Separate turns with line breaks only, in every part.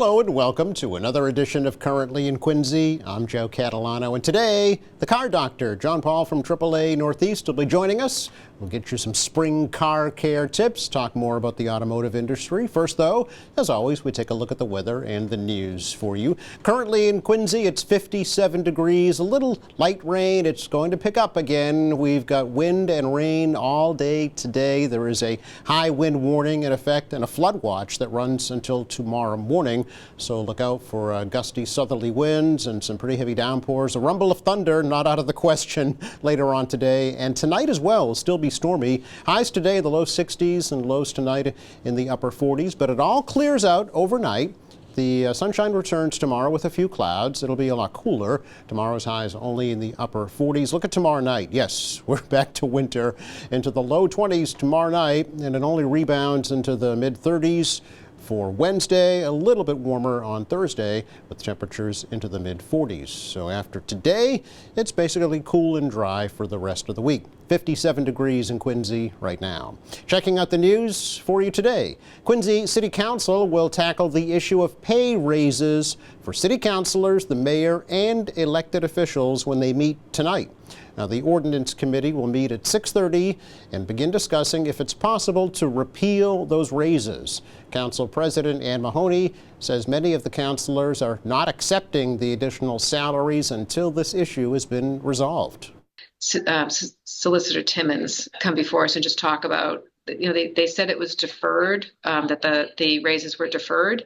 Hello and welcome to another edition of Currently in Quincy. I'm Joe Catalano, and today the car doctor, John Paul from AAA Northeast, will be joining us. We'll get you some spring car care tips, talk more about the automotive industry. First, though, as always, we take a look at the weather and the news for you. Currently in Quincy, it's 57 degrees, a little light rain. It's going to pick up again. We've got wind and rain all day today. There is a high wind warning in effect and a flood watch that runs until tomorrow morning. So look out for gusty southerly winds and some pretty heavy downpours. A rumble of thunder not out of the question later on today, and tonight as well will still be stormy. Highs today in the low 60s and lows tonight in the upper 40s, but it all clears out overnight. The sunshine returns tomorrow with a few clouds. It'll be a lot cooler. Tomorrow's highs only in the upper 40s. Look at tomorrow night. Yes, we're back to winter into the low 20s tomorrow night, and it only rebounds into the mid 30s. For Wednesday, a little bit warmer on Thursday with temperatures into the mid 40s. So after today, it's basically cool and dry for the rest of the week. 57 degrees in Quincy right now. Checking out the news for you today. Quincy City Council will tackle the issue of pay raises for city councilors, the mayor, and elected officials when they meet tonight. Now, the Ordinance Committee will meet at 6:30 and begin discussing if it's possible to repeal those raises. Council President Ann Mahoney says many of the councilors are not accepting the additional salaries until this issue has been resolved.
Solicitor Timmons come before us and just talk about, they said it was deferred, that the raises were deferred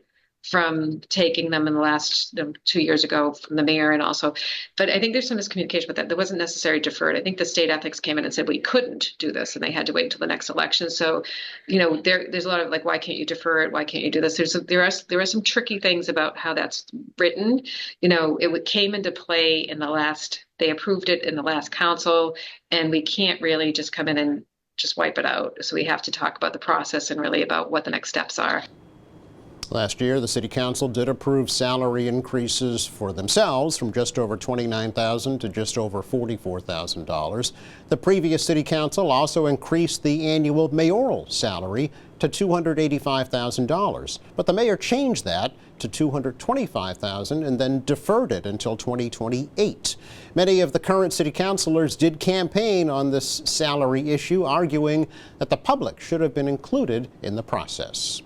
from taking them in the last 2 years ago from the mayor and also, but I think there's some miscommunication with that. There wasn't necessarily deferred. I think the state ethics came in and said we couldn't do this and they had to wait until the next election. So, there's a lot of why can't you defer it? Why can't you do this? There are some tricky things about how that's written. It came into play they approved it in the last council, and we can't really just come in and just wipe it out. So we have to talk about the process and really about what the next steps are.
Last year, the City Council did approve salary increases for themselves from just over $29,000 to just over $44,000. The previous City Council also increased the annual mayoral salary to $285,000, but the mayor changed that to $225,000 and then deferred it until 2028. Many of the current city councilors did campaign on this salary issue, arguing that the public should have been included in the process.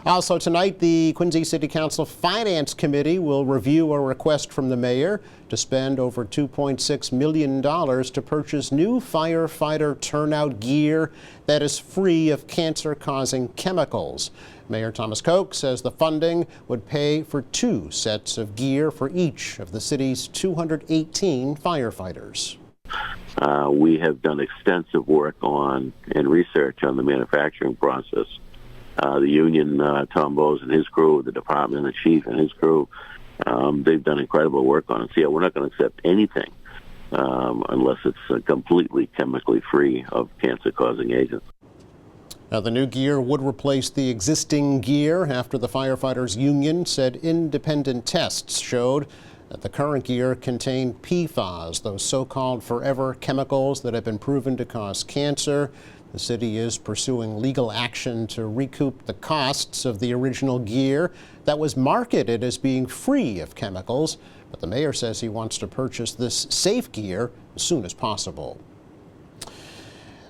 Also tonight, the Quincy City Council Finance Committee will review a request from the mayor to spend over $2.6 million to purchase new firefighter turnout gear that is free of cancer-causing chemicals. Mayor Thomas Koch says the funding would pay for 2 sets of gear for each of the city's 218 firefighters.
We have done extensive work and research on the manufacturing process. The union, Tom Bowes and his crew, the department, the chief and his crew, they've done incredible work on it. So, we're not going to accept anything unless it's completely chemically free of cancer-causing agents.
Now, the new gear would replace the existing gear after the firefighters union said independent tests showed that the current gear contained PFAS, those so-called forever chemicals that have been proven to cause cancer. The city is pursuing legal action to recoup the costs of the original gear that was marketed as being free of chemicals, but the mayor says he wants to purchase this safe gear as soon as possible.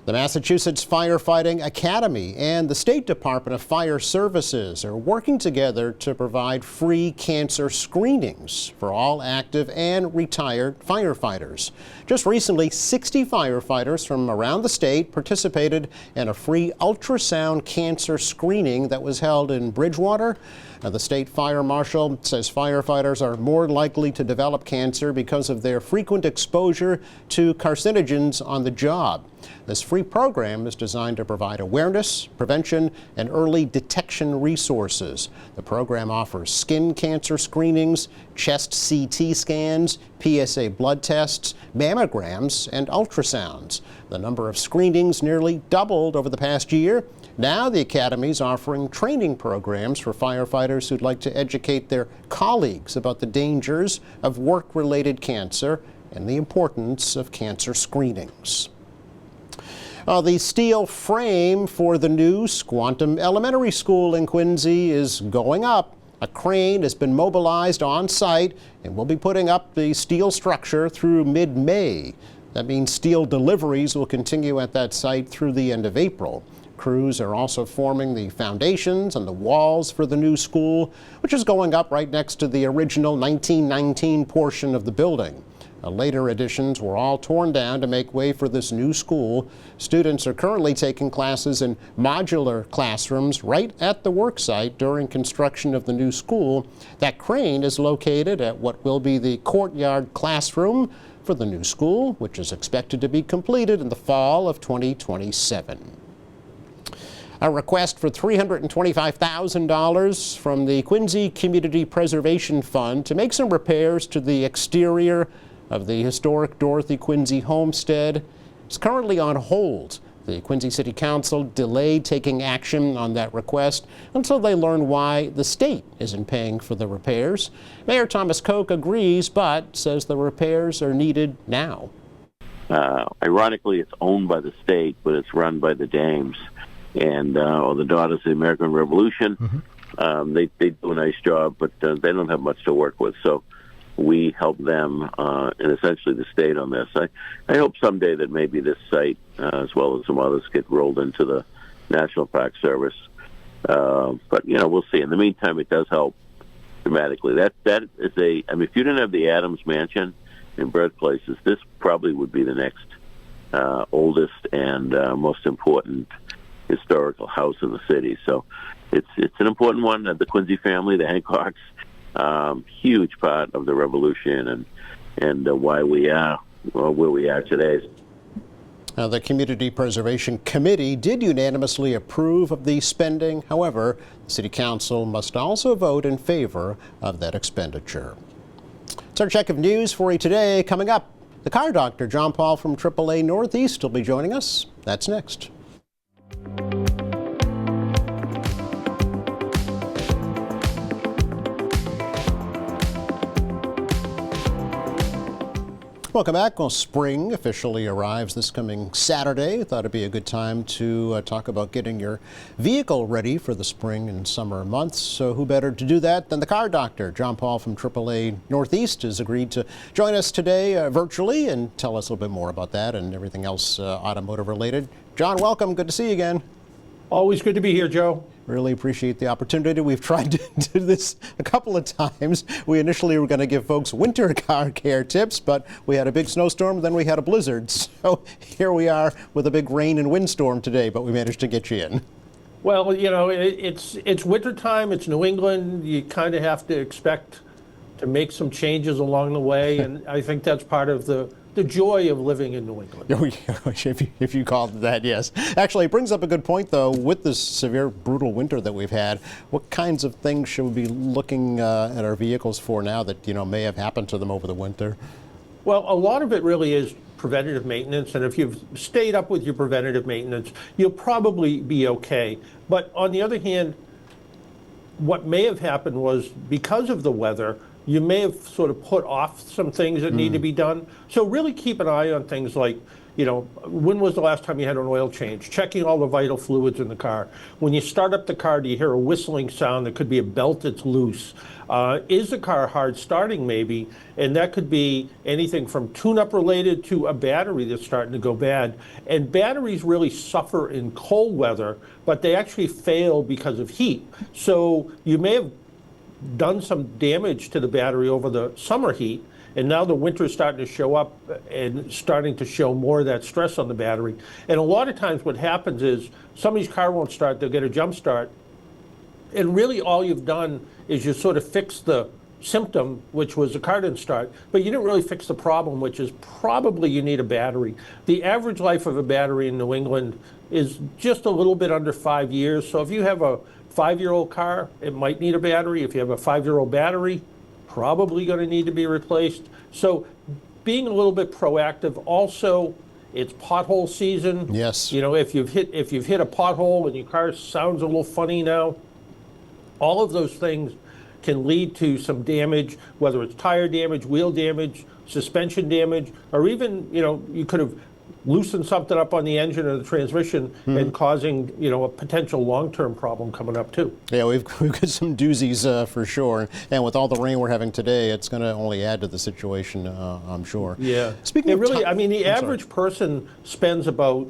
The Massachusetts Firefighting Academy and the State Department of Fire Services are working together to provide free cancer screenings for all active and retired firefighters. Just recently, 60 firefighters from around the state participated in a free ultrasound cancer screening that was held in Bridgewater. Now, the state fire marshal says firefighters are more likely to develop cancer because of their frequent exposure to carcinogens on the job. This free program is designed to provide awareness, prevention, and early detection resources. The program offers skin cancer screenings, chest CT scans, PSA blood tests, mammograms, and ultrasounds. The number of screenings nearly doubled over the past year. Now the Academy is offering training programs for firefighters who'd like to educate their colleagues about the dangers of work-related cancer and the importance of cancer screenings. The steel frame for the new Squantum Elementary School in Quincy is going up. A crane has been mobilized on site and will be putting up the steel structure through mid-May. That means steel deliveries will continue at that site through the end of April. Crews are also forming the foundations and the walls for the new school, which is going up right next to the original 1919 portion of the building. Later additions were all torn down to make way for this new school. Students are currently taking classes in modular classrooms right at the worksite during construction of the new school. That crane is located at what will be the courtyard classroom for the new school, which is expected to be completed in the fall of 2027. A request for $325,000 from the Quincy Community Preservation Fund to make some repairs to the exterior of the historic Dorothy Quincy homestead is currently on hold. The Quincy City Council delayed taking action on that request until they learn why the state isn't paying for the repairs. Mayor Thomas Koch agrees, but says the repairs are needed now.
Ironically, it's owned by the state, but it's run by the dames and or the Daughters of the American Revolution. Mm-hmm. They do a nice job, but they don't have much to work with. So we help them and essentially the state on this. I hope someday that maybe this site, as well as some others, get rolled into the National Park Service. But, we'll see. In the meantime, it does help dramatically. That is if you didn't have the Adams Mansion and birthplaces, this probably would be the next oldest and most important historical house in the city. So it's an important one. The Quincy family, the Hancocks, huge part of the revolution and why we are where we are today.
Now, the Community Preservation Committee did unanimously approve of the spending. However, the City Council must also vote in favor of that expenditure. It's our check of news for you today. Coming up, the car doctor, John Paul from AAA Northeast, will be joining us. That's next. Welcome back. Well, spring officially arrives this coming Saturday. Thought it'd be a good time to talk about getting your vehicle ready for the spring and summer months. So who better to do that than the car doctor? John Paul from AAA Northeast has agreed to join us today virtually and tell us a little bit more about that and everything else automotive related. John, welcome. Good to see you again.
Always good to be here, Joe.
Really appreciate the opportunity. We've tried to do this a couple of times. We initially were going to give folks winter car care tips, but we had a big snowstorm, then we had a blizzard. So here we are with a big rain and windstorm today, but we managed to get you in.
Well, it's wintertime, it's New England. You kind of have to expect to make some changes along the way, and I think that's part of the joy of living in New England.
If you call it that, yes. Actually, it brings up a good point, though. With this severe, brutal winter that we've had, what kinds of things should we be looking at our vehicles for now that may have happened to them over the winter?
Well, a lot of it really is preventative maintenance, and if you've stayed up with your preventative maintenance, you'll probably be okay. But on the other hand, what may have happened was because of the weather, you may have sort of put off some things that need to be done. So really keep an eye on things like, when was the last time you had an oil change? Checking all the vital fluids in the car. When you start up the car, do you hear a whistling sound? That could be a belt that's loose. Is the car hard starting maybe? And that could be anything from tune-up related to a battery that's starting to go bad. And batteries really suffer in cold weather, but they actually fail because of heat. So you may have done some damage to the battery over the summer heat, and now the winter is starting to show up and starting to show more of that stress on the battery. And a lot of times what happens is somebody's car won't start, they'll get a jump start, and really all you've done is you sort of fix the symptom, which was the car didn't start, but you didn't really fix the problem, which is probably you need a battery. The average life of a battery in New England is just a little bit under 5 years, so if you have a 5-year-old car, it might need a battery. If you have a 5-year-old battery, probably going to need to be replaced. So being a little bit proactive. Also, it's pothole season.
Yes.
If you've hit a pothole and your car sounds a little funny now, all of those things can lead to some damage, whether it's tire damage, wheel damage, suspension damage, or even, you could have loosen something up on the engine or the transmission and causing, a potential long-term problem coming up too.
Yeah, we've got some doozies for sure. And with all the rain we're having today, it's going to only add to the situation, I'm sure.
Yeah.
Speaking of
really, the average person spends about,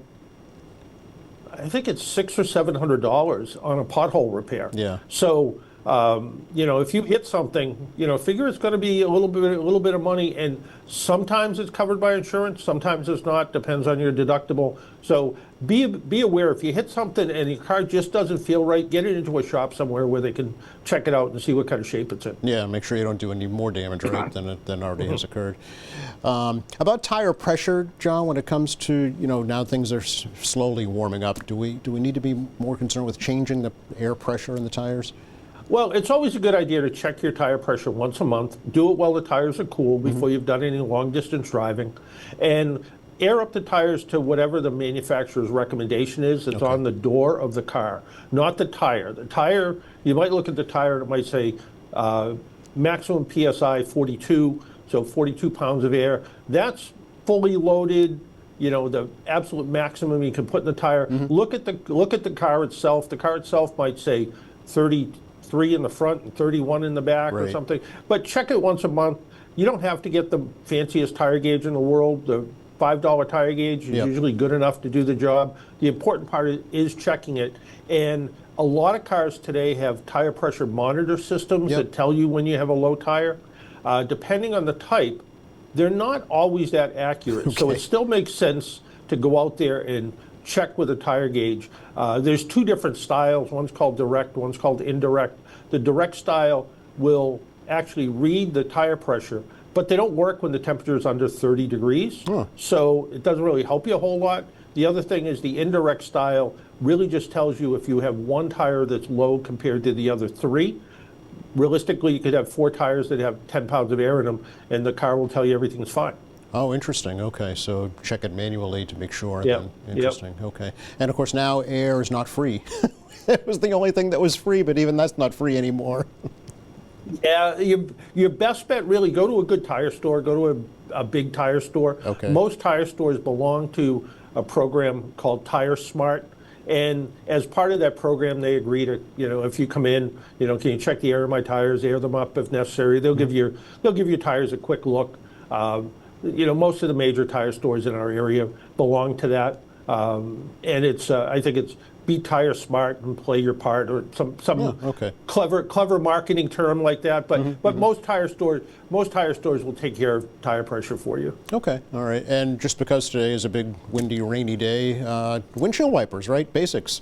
I think it's $600 or $700 on a pothole repair.
Yeah.
So, if you hit something, figure it's going to be a little bit of money, and sometimes it's covered by insurance, sometimes it's not. Depends on your deductible. So be aware if you hit something and your car just doesn't feel right, get it into a shop somewhere where they can check it out and see what kind of shape it's in.
Yeah, make sure you don't do any more damage than already has occurred. About tire pressure, John, when it comes to now things are slowly warming up, do we need to be more concerned with changing the air pressure in the tires?
Well, it's always a good idea to check your tire pressure once a month. Do it while the tires are cool before you've done any long-distance driving. And air up the tires to whatever the manufacturer's recommendation is. It's on the door of the car, not the tire. The tire, you might look at the tire and it might say maximum PSI 42, so 42 pounds of air. That's fully loaded. The absolute maximum you can put in the tire. Look at the car itself. The car itself might say 33 in the front and 31 in the back or something. But check it once a month. You don't have to get the fanciest tire gauge in the world. The $5 tire gauge is usually good enough to do the job. The important part is checking it. And a lot of cars today have tire pressure monitor systems that tell you when you have a low tire. Depending on the type, they're not always that accurate. So it still makes sense to go out there and check with a tire gauge. There's two different styles. One's called direct, one's called indirect. The direct style will actually read the tire pressure, but they don't work when the temperature is under 30 degrees. So it doesn't really help you a whole lot. The other thing is the indirect style really just tells you if you have one tire that's low compared to the other three. Realistically, you could have 4 tires that have 10 pounds of air in them, and the car will tell you everything's fine.
Oh, interesting. Okay, so check it manually to make sure.
Yeah.
Interesting. Okay. And of course, now air is not free. It was the only thing that was free, but even that's not free anymore.
Yeah, your best bet really, go to a good tire store, go to a big tire store.
Okay. Most
tire stores belong to a program called Tire Smart. And as part of that program, they agree to, if you come in, can you check the air of my tires, air them up if necessary. They'll give your tires a quick look. Most of the major tire stores in our area belong to that. And it's, I think it's be tire smart and play your part, or some clever marketing term like that. But most tire stores will take care of tire pressure for you.
Okay, all right. And just because today is a big windy, rainy day, windshield wipers, right? Basics.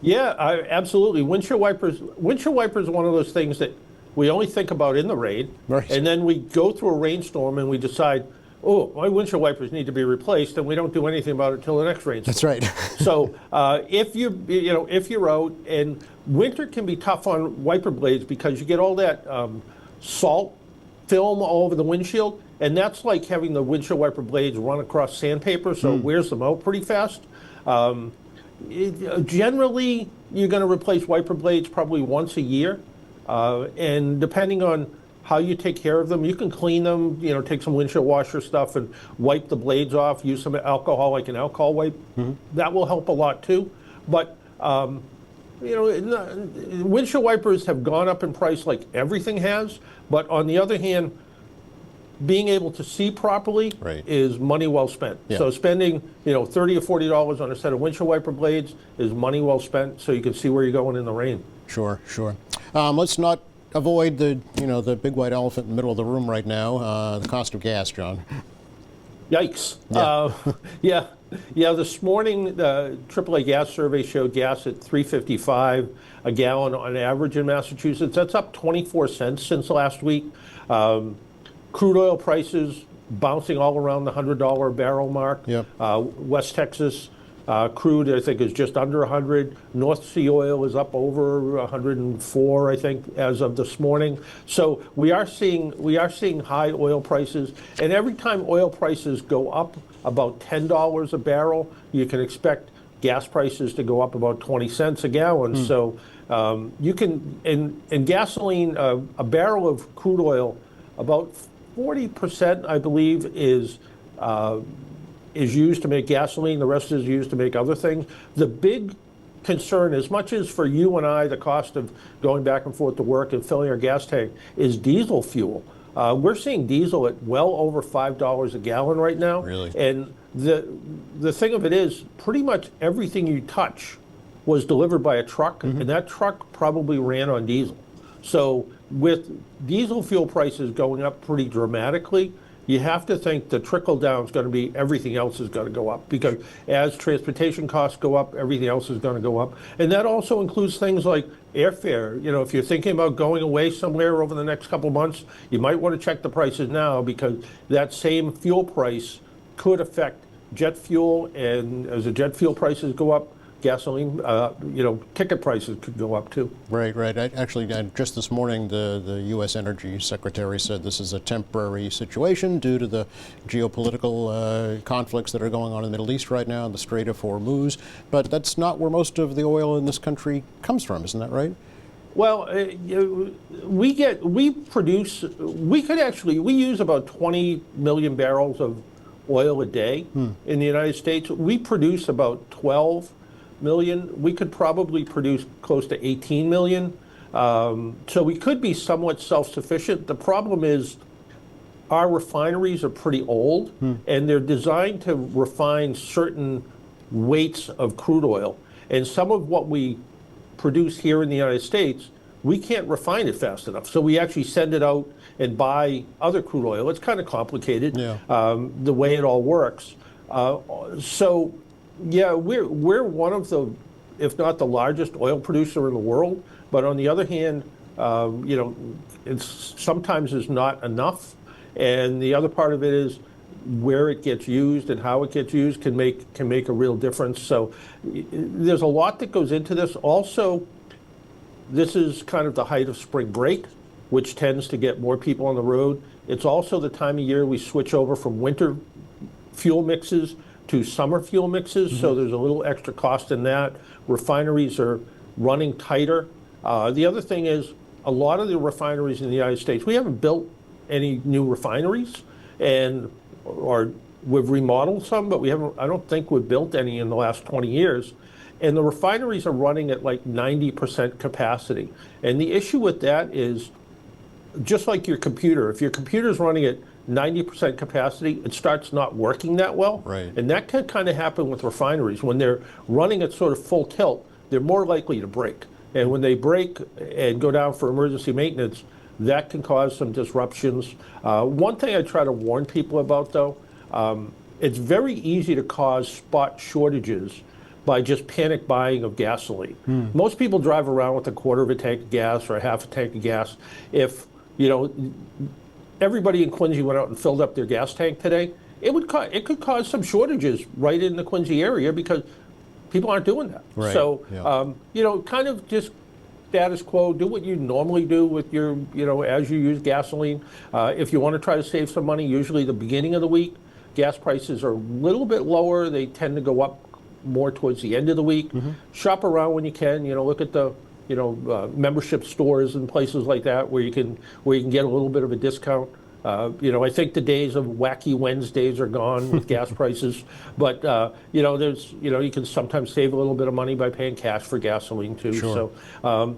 Yeah, absolutely. Windshield wipers are one of those things that we only think about in the rain, and then we go through a rainstorm and we decide, oh, my windshield wipers need to be replaced, and we don't do anything about it until the next rainstorm.
That's right.
So if you're out, and winter can be tough on wiper blades because you get all that salt film all over the windshield, and that's like having the windshield wiper blades run across sandpaper, so it wears them out pretty fast. Generally, you're going to replace wiper blades probably once a year, and depending on how you take care of them, you can clean them, take some windshield washer stuff and wipe the blades off, use some alcohol like an alcohol wipe. That will help a lot too. But, windshield wipers have gone up in price like everything has. But on the other hand, being able to see properly is money well spent. Yeah. So spending, $30 or $40 on a set of windshield wiper blades is money well spent, so you can see where you're going in the rain.
Sure. Let's not avoid the big white elephant in the middle of the room right now, the cost of gas, John.
Yikes. Yeah. This morning, the AAA gas survey showed gas at $3.55 a gallon on average in Massachusetts. That's up 24 cents since last week. Crude oil prices bouncing all around the $100 a barrel mark. Yep. West Texas crude, I think, is just under 100. North Sea oil is up over 104, I think, as of this morning. So we are seeing high oil prices, and every time oil prices go up about $10 a barrel, you can expect gas prices to go up about 20 cents a gallon. So you can, in gasoline, a barrel of crude oil, about 40%, I believe, is is used to make gasoline, the rest is used to make other things. The big concern, as much as for you and I, the cost of going back and forth to work and filling our gas tank, is diesel fuel. We're seeing diesel at well over $5 a gallon right now.
Really?
And the thing of it is, pretty much everything you touch was delivered by a truck, and that truck probably ran on diesel. So with diesel fuel prices going up pretty dramatically, you have to think the trickle down is going to be everything else is going to go up, because as transportation costs go up, everything else is going to go up. And that also includes things like airfare. You know, if you're thinking about going away somewhere over the next couple of months, you might want to check the prices now, because that same fuel price could affect jet fuel, and as the jet fuel prices go up, gasoline, ticket prices could go up too.
Right. Actually, just this morning, the U.S. Energy Secretary said this is a temporary situation due to the geopolitical conflicts that are going on in the Middle East right now, the Strait of Hormuz. But that's not where most of the oil in this country comes from, isn't that right?
Well, we use about 20 million barrels of oil a day in the United States. We produce about 12 million. We could probably produce close to 18 million. So we could be somewhat self-sufficient. The problem is our refineries are pretty old, and they're designed to refine certain weights of crude oil. And some of what we produce here in the United States, we can't refine it fast enough. So we actually send it out and buy other crude oil. It's kind of complicated, the way it all works. We're one of the, if not the largest oil producer in the world. But on the other hand, it's sometimes is not enough. And the other part of it is where it gets used and how it gets used can make a real difference. So there's a lot that goes into this. Also, this is kind of the height of spring break, which tends to get more people on the road. It's also the time of year we switch over from winter fuel mixes to summer fuel mixes, so there's a little extra cost in that. Refineries are running tighter. The other thing is, a lot of the refineries in the United States, we haven't built any new refineries, or we've remodeled some, but I don't think we've built any in the last 20 years. And the refineries are running at like 90% capacity. And the issue with that is, just like your computer, if your computer's running at 90% capacity, it starts not working that well.
Right.
And that can kind of happen with refineries. When they're running at sort of full tilt, they're more likely to break. And when they break and go down for emergency maintenance, that can cause some disruptions. One thing I try to warn people about, though, it's very easy to cause spot shortages by just panic buying of gasoline. Most people drive around with a quarter of a tank of gas or a half a tank of gas. If, everybody in Quincy went out and filled up their gas tank today, it could cause some shortages right in the Quincy area, because people aren't doing that.
Right.
So, kind of just status quo, do what you normally do with your, as you use gasoline. If you want to try to save some money, usually the beginning of the week, gas prices are a little bit lower. They tend to go up more towards the end of the week. Shop around when you can, look at the, membership stores and places like that where you can get a little bit of a discount. I think the days of wacky Wednesdays are gone with gas prices, but there's you can sometimes save a little bit of money by paying cash for gasoline too.
Sure.
So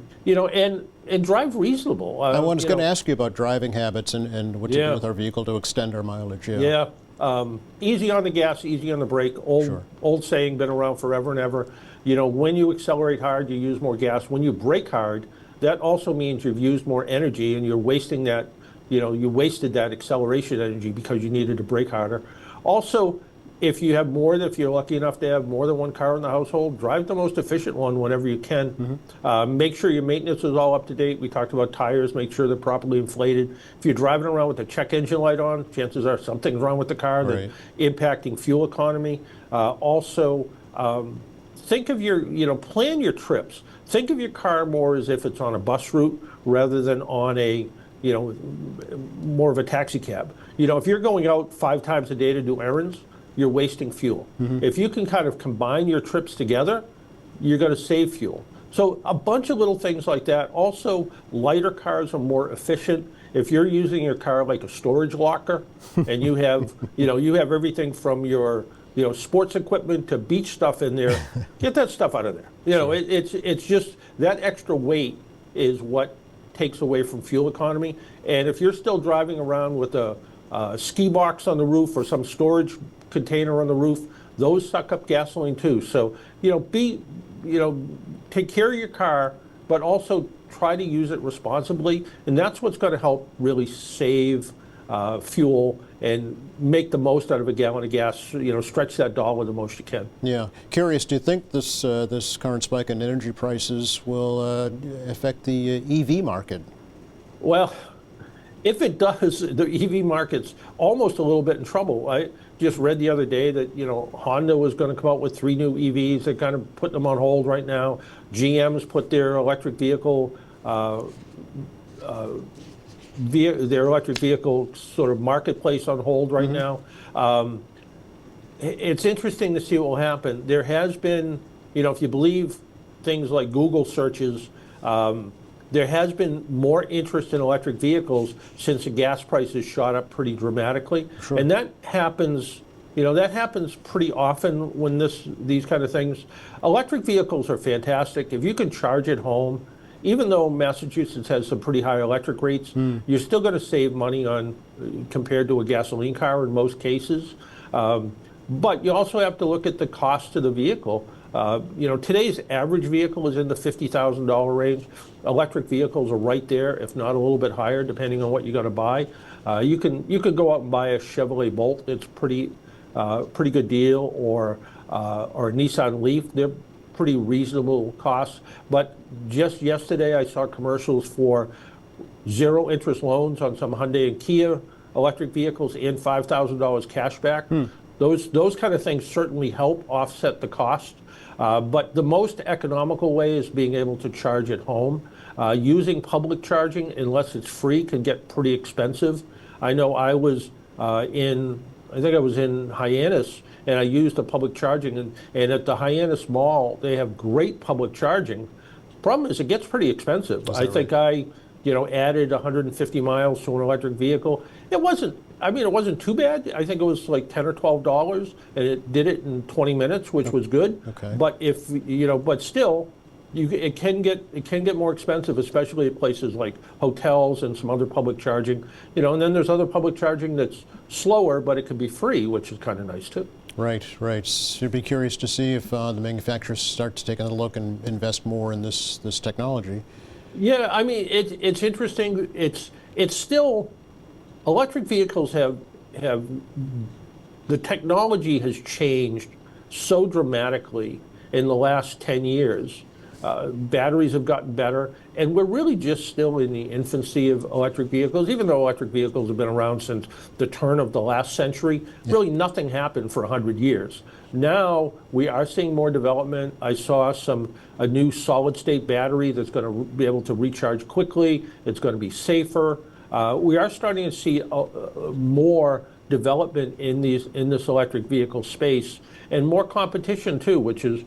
and drive reasonable.
I was going to ask you about driving habits and what to do with our vehicle to extend our mileage.
Easy on the gas, easy on the brake. Old saying, been around forever and ever. When you accelerate hard, you use more gas. When you brake hard, that also means you've used more energy, and you're wasting that. You wasted that acceleration energy because you needed to brake harder. Also, if you're lucky enough to have more than one car in the household, drive the most efficient one whenever you can. Make sure your maintenance is all up to date. We talked about tires, make sure they're properly inflated. If you're driving around with the check engine light on, chances are something's wrong with the car that's impacting fuel economy. Think of plan your trips. Think of your car more as if it's on a bus route rather than on a, more of a taxi cab. If you're going out 5 times a day to do errands, you're wasting fuel. If you can kind of combine your trips together, you're going to save fuel. So a bunch of little things like that. Also, lighter cars are more efficient. If you're using your car like a storage locker, and you have, you have everything from your sports equipment to beach stuff in there. Get that stuff out of there. It's just that extra weight is what takes away from fuel economy. And if you're still driving around with a ski box on the roof or some storage container on the roof, those suck up gasoline too. So take care of your car, but also try to use it responsibly, and that's what's going to help really save fuel and make the most out of a gallon of gas. Stretch that dollar the most you can.
Yeah. Curious, do you think this current spike in energy prices will affect the EV market?
Well, if it does, the EV market's almost a little bit in trouble. I just read the other day that Honda was going to come out with 3 new EVs. They're kind of putting them on hold right now. GM's put their electric vehicle sort of marketplace on hold right now. It's interesting to see what will happen. There has been, if you believe things like Google searches, there has been more interest in electric vehicles since the gas prices shot up pretty dramatically.
Sure.
And that happens, pretty often when these kind of things. Electric vehicles are fantastic. If you can charge at home, even though Massachusetts has some pretty high electric rates, you're still going to save money compared to a gasoline car in most cases. But you also have to look at the cost of the vehicle. Today's average vehicle is in the $50,000 range. Electric vehicles are right there, if not a little bit higher, depending on what you're going to buy. You can go out and buy a Chevrolet Bolt. It's pretty good deal, or a Nissan Leaf. They're pretty reasonable costs. But just yesterday, I saw commercials for 0 interest loans on some Hyundai and Kia electric vehicles and $5,000 cash back. Those kind of things certainly help offset the cost. But the most economical way is being able to charge at home. Using public charging, unless it's free, can get pretty expensive. I know I was in Hyannis, and I used the public charging, and at the Hyannis Mall, they have great public charging. Problem is, it gets pretty expensive. I think I added 150 miles to an electric vehicle. It wasn't too bad. I think it was like $10 or $12, and it did it in 20 minutes, which was good.
Okay.
But but still, it can get more expensive, especially at places like hotels and some other public charging. And then there's other public charging that's slower, but it can be free, which is kind of nice too.
Right. You'd be curious to see if the manufacturers start to take another look and invest more in this technology.
Yeah, it's interesting. It's still, electric vehicles have the technology has changed so dramatically in the last 10 years. Batteries have gotten better, and we're really just still in the infancy of electric vehicles. Even though electric vehicles have been around since the turn of the last century, really nothing happened for 100 years. Now we are seeing more development. I saw a new solid-state battery that's going to be able to recharge quickly. It's going to be safer. We are starting to see more development in this electric vehicle space, and more competition too, which is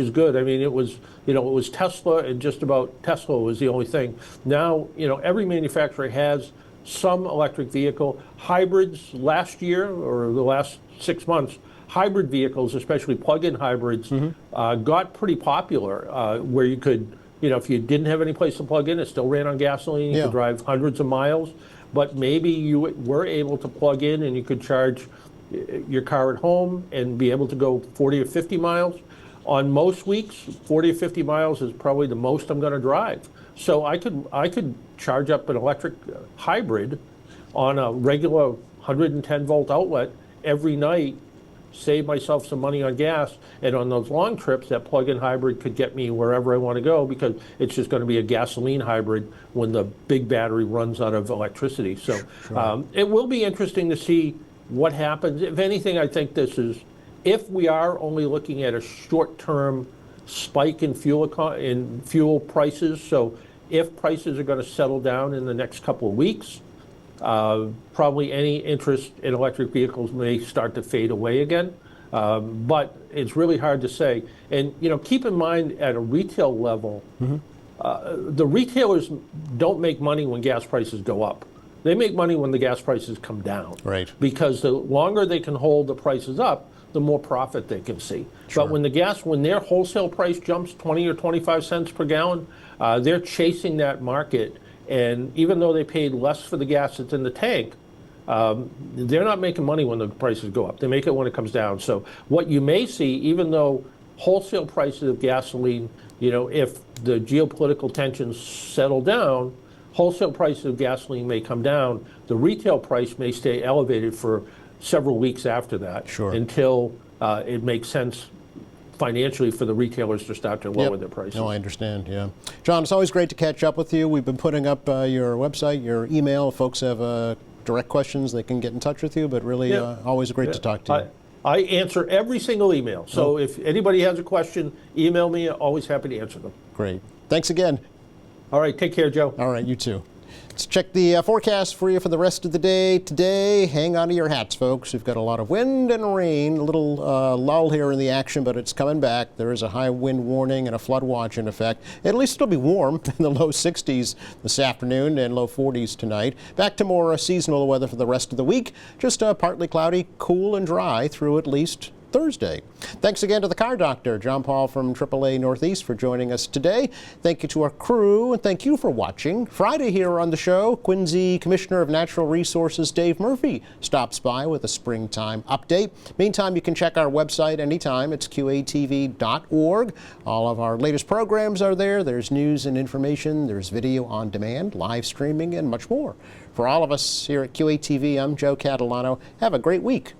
good. It was Tesla, and just about Tesla was the only thing. Now every manufacturer has some electric vehicle. Hybrids last year, or the last 6 months, hybrid vehicles, especially plug-in hybrids, got pretty popular. Where you could, if you didn't have any place to plug in, it still ran on gasoline. You could drive hundreds of miles. But maybe you were able to plug in and you could charge your car at home and be able to go 40 or 50 miles. On most weeks, 40 or 50 miles is probably the most I'm going to drive. So I could charge up an electric hybrid on a regular 110 volt outlet every night, save myself some money on gas, and on those long trips, that plug-in hybrid could get me wherever I want to go, because it's just going to be a gasoline hybrid when the big battery runs out of electricity. So it will be interesting to see what happens. If anything, I think if we are only looking at a short-term spike in fuel prices, so if prices are going to settle down in the next couple of weeks, probably any interest in electric vehicles may start to fade away again. But it's really hard to say. And keep in mind, at a retail level, the retailers don't make money when gas prices go up. They make money when the gas prices come down.
Right.
Because the longer they can hold the prices up, the more profit they can see.
Sure.
But when their wholesale price jumps 20 or 25 cents per gallon, they're chasing that market. And even though they paid less for the gas that's in the tank, they're not making money when the prices go up. They make it when it comes down. So what you may see, even though wholesale prices of gasoline, if the geopolitical tensions settle down, wholesale prices of gasoline may come down. The retail price may stay elevated for several weeks after that,
Sure,
until it makes sense financially for the retailers to start to lower their prices.
No, I understand, yeah. John, it's always great to catch up with you. We've been putting up your website, your email. If folks have direct questions, they can get in touch with you, but really always great to talk to you.
I answer every single email. So if anybody has a question, email me. Always happy to answer them.
Great. Thanks again.
All right, take care, Joe.
All right, you too. Let's check the forecast for you for the rest of the day today. Hang on to your hats, folks. We've got a lot of wind and rain, a little lull here in the action, but it's coming back. There is a high wind warning and a flood watch in effect. At least it'll be warm in the low 60s this afternoon and low 40s tonight. Back to more seasonal weather for the rest of the week. Just partly cloudy, cool and dry through at least Thursday. Thanks again to the car doctor, John Paul from AAA Northeast, for joining us today. Thank you to our crew, and thank you for watching. Friday here on the show, Quincy Commissioner of Natural Resources Dave Murphy stops by with a springtime update. Meantime, you can check our website anytime. It's qatv.org. All of our latest programs are there. There's news and information. There's video on demand, live streaming, and much more. For all of us here at QATV, I'm Joe Catalano. Have a great week.